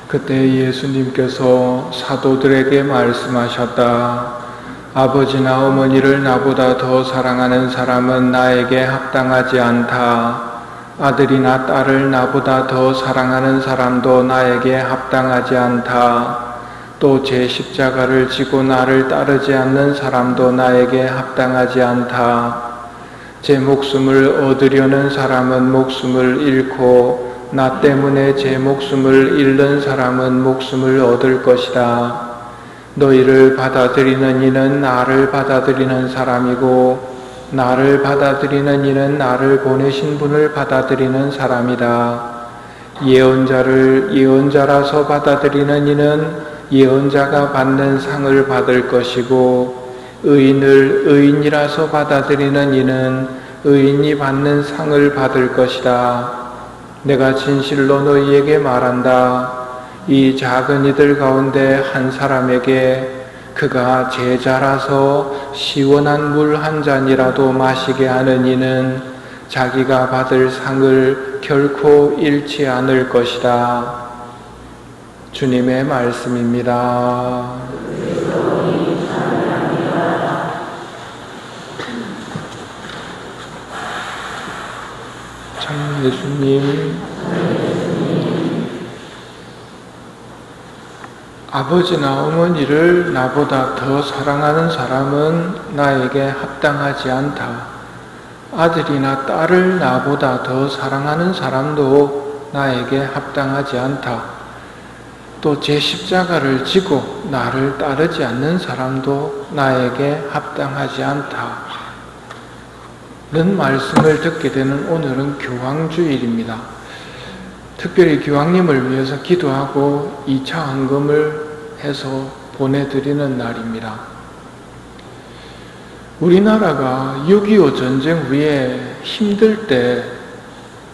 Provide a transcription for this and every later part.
그때 예수님께서 사도들에게 말씀하셨다. 아버지나 어머니를 나보다 더 사랑하는 사람은 나에게 합당하지 않다. 아들이나 딸을 나보다 더 사랑하는 사람도 나에게 합당하지 않다. 또 제 십자가를 지고 나를 따르지 않는 사람도 나에게 합당하지 않다. 제 목숨을 얻으려는 사람은 목숨을 잃고 나 때문에 제 목숨을 잃는 사람은 목숨을 얻을 것이다. 너희를 받아들이는 이는 나를 받아들이는 사람이고 나를 받아들이는 이는 나를 보내신 분을 받아들이는 사람이다. 예언자를 예언자라서 받아들이는 이는 예언자가 받는 상을 받을 것이고 의인을 의인이라서 받아들이는 이는 의인이 받는 상을 받을 것이다. 내가 진실로 너희에게 말한다. 이 작은 이들 가운데 한 사람에게 그가 제자라서 시원한 물 한 잔이라도 마시게 하는 이는 자기가 받을 상을 결코 잃지 않을 것이다. 주님의 말씀입니다. 참 예수님, 아버지나 어머니를 나보다 더 사랑하는 사람은 나에게 합당하지 않다. 아들이나 딸을 나보다 더 사랑하는 사람도 나에게 합당하지 않다. 또 제 십자가를 지고 나를 따르지 않는 사람도 나에게 합당하지 않다. 는 말씀을 듣게 되는 오늘은 교황주일입니다. 특별히 교황님을 위해서 기도하고 2차 헌금을 해서 보내드리는 날입니다. 우리나라가 6.25 전쟁 후에 힘들 때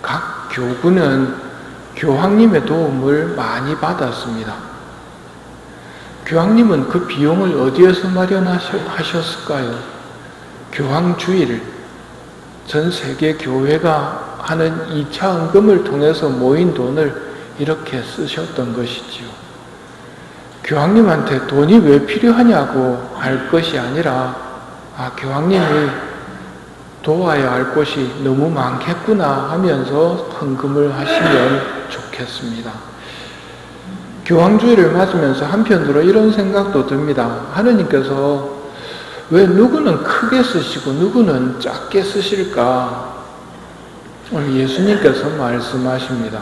각 교구는 교황님의 도움을 많이 받았습니다. 교황님은 그 비용을 어디에서 마련하셨을까요? 교황주일, 전 세계 교회가 하는 2차 헌금을 통해서 모인 돈을 이렇게 쓰셨던 것이지요. 교황님한테 돈이 왜 필요하냐고 할 것이 아니라 교황님이 도와야 할 것이 너무 많겠구나 하면서 헌금을 하시면 좋겠습니다. 교황주의를 맞으면서 한편으로 이런 생각도 듭니다. 하느님께서 왜 누구는 크게 쓰시고 누구는 작게 쓰실까? 오늘 예수님께서 말씀하십니다.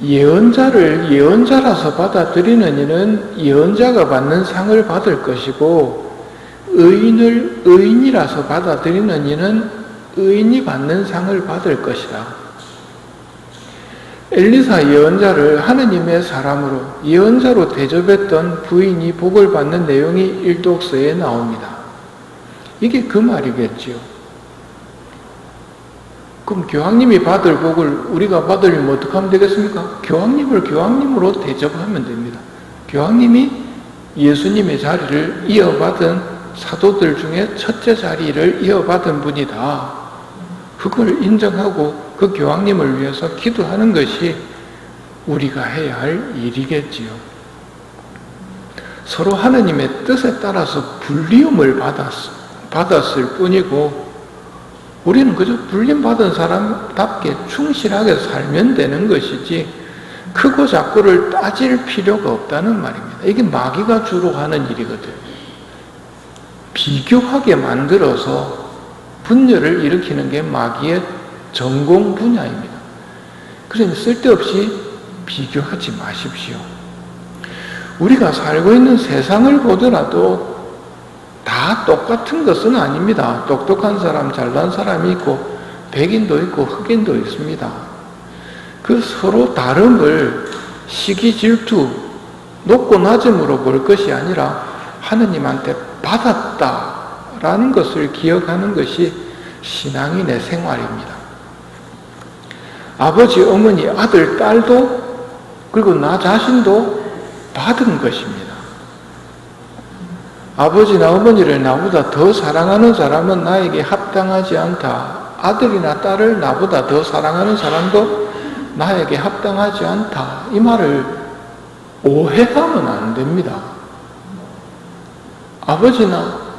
예언자를 예언자라서 받아들이는 이는 예언자가 받는 상을 받을 것이고 의인을 의인이라서 받아들이는 이는 의인이 받는 상을 받을 것이다. 엘리사 예언자를 하느님의 사람으로 예언자로 대접했던 부인이 복을 받는 내용이 일독서에 나옵니다. 이게 그 말이겠지요. 그럼 교황님이 받을 복을 우리가 받으려면 어떻게 하면 되겠습니까? 교황님을 교황님으로 대접하면 됩니다. 교황님이 예수님의 자리를 이어받은 사도들 중에 첫째 자리를 이어받은 분이다. 그걸 인정하고 그 교황님을 위해서 기도하는 것이 우리가 해야 할 일이겠지요. 서로 하느님의 뜻에 따라서 불리움을 받았을 뿐이고 우리는 그저 불림받은 사람답게 충실하게 살면 되는 것이지 크고 작고를 따질 필요가 없다는 말입니다. 이게 마귀가 주로 하는 일이거든요. 비교하게 만들어서 분열을 일으키는 게 마귀의 전공 분야입니다. 그러니 쓸데없이 비교하지 마십시오. 우리가 살고 있는 세상을 보더라도 다 똑같은 것은 아닙니다. 똑똑한 사람, 잘난 사람이 있고 백인도 있고 흑인도 있습니다. 그 서로 다름을 시기 질투, 높고 낮음으로 볼 것이 아니라 하느님한테 받았다라는 것을 기억하는 것이 신앙인의 생활입니다. 아버지, 어머니, 아들, 딸도 그리고 나 자신도 받은 것입니다. 아버지나 어머니를 나보다 더 사랑하는 사람은 나에게 합당하지 않다. 아들이나 딸을 나보다 더 사랑하는 사람도 나에게 합당하지 않다. 이 말을 오해하면 안 됩니다. 아버지나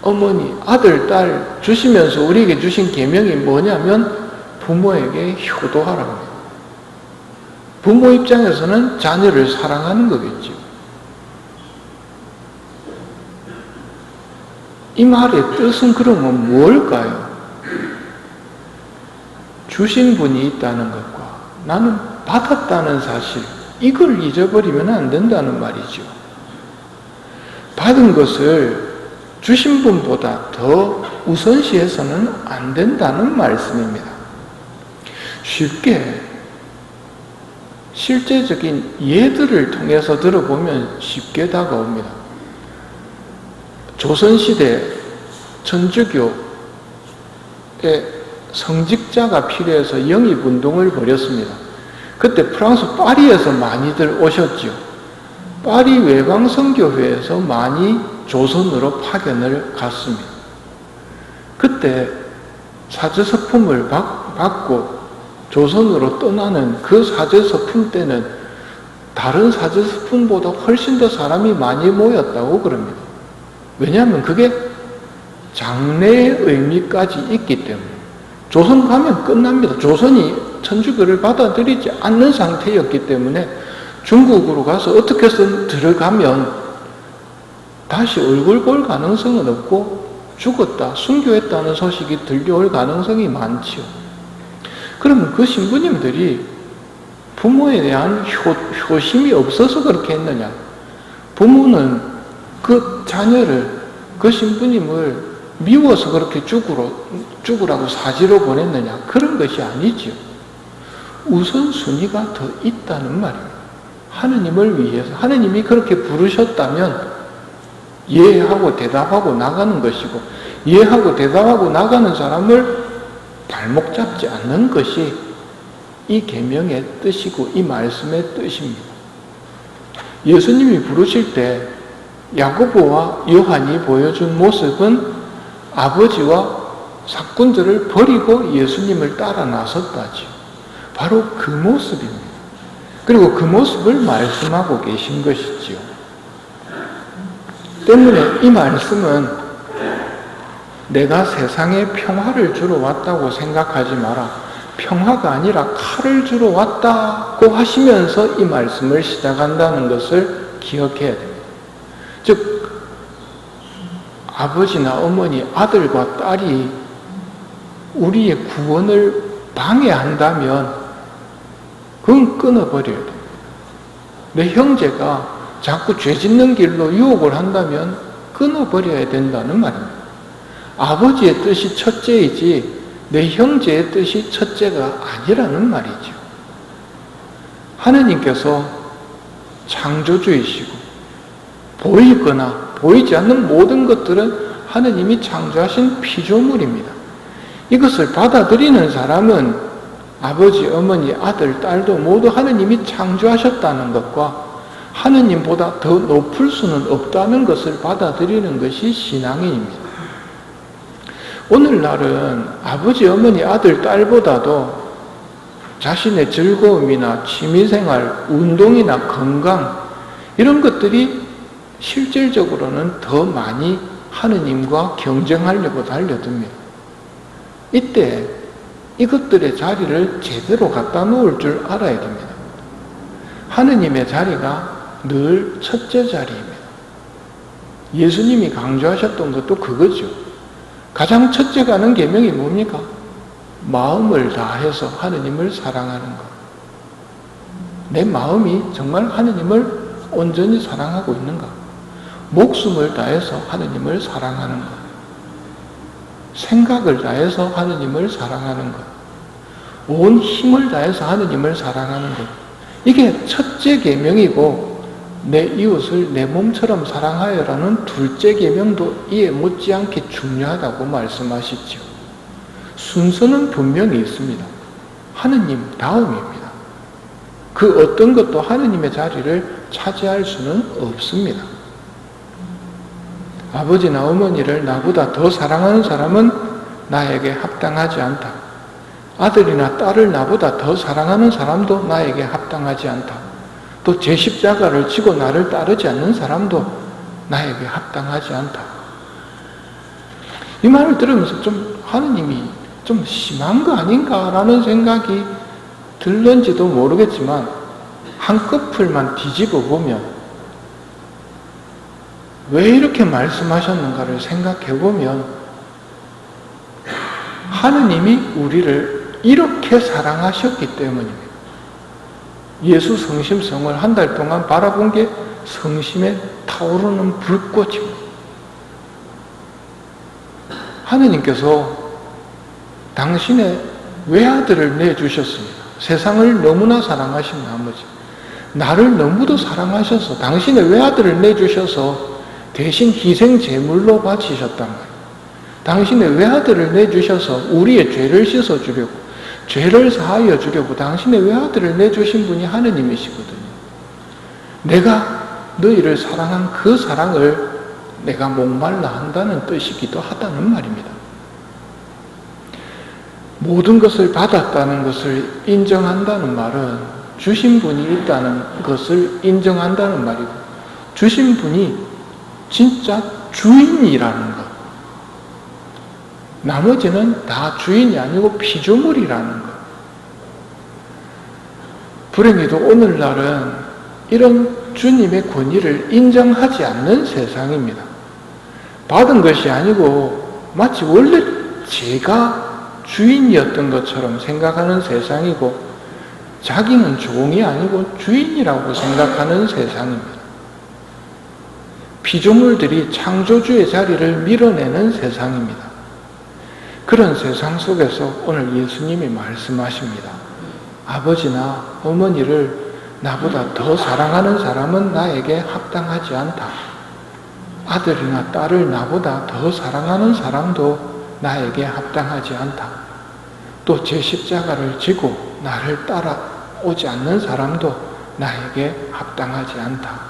어머니, 아들, 딸 주시면서 우리에게 주신 계명이 뭐냐면 부모에게 효도하라고 해요. 부모 입장에서는 자녀를 사랑하는 거겠죠. 이 말의 뜻은 그러면 뭘까요? 주신 분이 있다는 것과 나는 받았다는 사실, 이걸 잊어버리면 안 된다는 말이죠. 받은 것을 주신 분보다 더 우선시해서는 안 된다는 말씀입니다. 쉽게 실제적인 예들을 통해서 들어보면 쉽게 다가옵니다. 조선시대 천주교의 성직자가 필요해서 영입운동을 벌였습니다. 그때 프랑스 파리에서 많이들 오셨죠. 파리 외방선교회에서 많이 조선으로 파견을 갔습니다. 그때 사제서품을 받고 조선으로 떠나는 그 사제서품 때는 다른 사제서품보다 훨씬 더 사람이 많이 모였다고 그럽니다. 왜냐하면 그게 장례의 의미까지 있기 때문에. 조선 가면 끝납니다. 조선이 천주교를 받아들이지 않는 상태였기 때문에 중국으로 가서 어떻게 해서 들어가면 다시 얼굴 볼 가능성은 없고 죽었다, 순교했다는 소식이 들려올 가능성이 많지요. 그러면 그 신부님들이 부모에 대한 효심이 없어서 그렇게 했느냐? 부모는 그 자녀를, 그 신부님을 미워서 그렇게 죽으라고 사지로 보냈느냐? 그런 것이 아니지요. 우선순위가 더 있다는 말입니다. 하느님을 위해서, 하느님이 그렇게 부르셨다면 예하고 대답하고 나가는 것이고, 예하고 대답하고 나가는 사람을 발목 잡지 않는 것이 이 계명의 뜻이고 이 말씀의 뜻입니다. 예수님이 부르실 때 야고보와 요한이 보여준 모습은 아버지와 사꾼들을 버리고 예수님을 따라 나섰다지요. 바로 그 모습입니다. 그리고 그 모습을 말씀하고 계신 것이지요. 때문에 이 말씀은 내가 세상에 평화를 주러 왔다고 생각하지 마라. 평화가 아니라 칼을 주러 왔다고 하시면서 이 말씀을 시작한다는 것을 기억해야 됩니다. 즉 아버지나 어머니, 아들과 딸이 우리의 구원을 방해한다면 그건 끊어버려야 됩니다. 내 형제가 자꾸 죄 짓는 길로 유혹을 한다면 끊어버려야 된다는 말입니다. 아버지의 뜻이 첫째이지 내 형제의 뜻이 첫째가 아니라는 말이죠. 하나님께서 창조주이시고 보이거나 보이지 않는 모든 것들은 하나님이 창조하신 피조물입니다. 이것을 받아들이는 사람은 아버지, 어머니, 아들, 딸도 모두 하나님이 창조하셨다는 것과 하나님보다 더 높을 수는 없다는 것을 받아들이는 것이 신앙인입니다. 오늘날은 아버지, 어머니, 아들, 딸보다도 자신의 즐거움이나 취미생활, 운동이나 건강 이런 것들이 실질적으로는 더 많이 하느님과 경쟁하려고 달려듭니다. 이때 이것들의 자리를 제대로 갖다 놓을 줄 알아야 됩니다. 하느님의 자리가 늘 첫째 자리입니다. 예수님이 강조하셨던 것도 그거죠. 가장 첫째 가는 계명이 뭡니까? 마음을 다해서 하느님을 사랑하는 것. 내 마음이 정말 하느님을 온전히 사랑하고 있는가? 목숨을 다해서 하느님을 사랑하는 것. 생각을 다해서 하느님을 사랑하는 것. 온 힘을 다해서 하느님을 사랑하는 것. 이게 첫째 계명이고 내 이웃을 내 몸처럼 사랑하여라는 둘째 계명도 이에 못지않게 중요하다고 말씀하시죠. 순서는 분명히 있습니다. 하느님 다음입니다. 그 어떤 것도 하느님의 자리를 차지할 수는 없습니다. 아버지나 어머니를 나보다 더 사랑하는 사람은 나에게 합당하지 않다. 아들이나 딸을 나보다 더 사랑하는 사람도 나에게 합당하지 않다. 또 제 십자가를 지고 나를 따르지 않는 사람도 나에게 합당하지 않다. 이 말을 들으면서 좀 하느님이 좀 심한 거 아닌가라는 생각이 들는지도 모르겠지만 한꺼풀만 뒤집어 보면 왜 이렇게 말씀하셨는가를 생각해 보면 하느님이 우리를 이렇게 사랑하셨기 때문입니다. 예수 성심성을 한 달 동안 바라본 게 성심에 타오르는 불꽃입니다. 하느님께서 당신의 외아들을 내주셨습니다. 세상을 너무나 사랑하신 나머지 나를 너무도 사랑하셔서 당신의 외아들을 내주셔서 대신 희생 제물로 바치셨단 말이에요. 당신의 외아들을 내주셔서 우리의 죄를 씻어주려고 죄를 사하여 주려고 당신의 외아들을 내주신 분이 하느님이시거든요. 내가 너희를 사랑한 그 사랑을 내가 목말라 한다는 뜻이기도 하다는 말입니다. 모든 것을 받았다는 것을 인정한다는 말은 주신 분이 있다는 것을 인정한다는 말이고 주신 분이 진짜 주인이라는 것. 나머지는 다 주인이 아니고 피조물이라는 것. 불행히도 오늘날은 이런 주님의 권위를 인정하지 않는 세상입니다. 받은 것이 아니고 마치 원래 제가 주인이었던 것처럼 생각하는 세상이고 자기는 종이 아니고 주인이라고 생각하는 세상입니다. 피조물들이 창조주의 자리를 밀어내는 세상입니다. 그런 세상 속에서 오늘 예수님이 말씀하십니다. 아버지나 어머니를 나보다 더 사랑하는 사람은 나에게 합당하지 않다. 아들이나 딸을 나보다 더 사랑하는 사람도 나에게 합당하지 않다. 또 제 십자가를 지고 나를 따라오지 않는 사람도 나에게 합당하지 않다.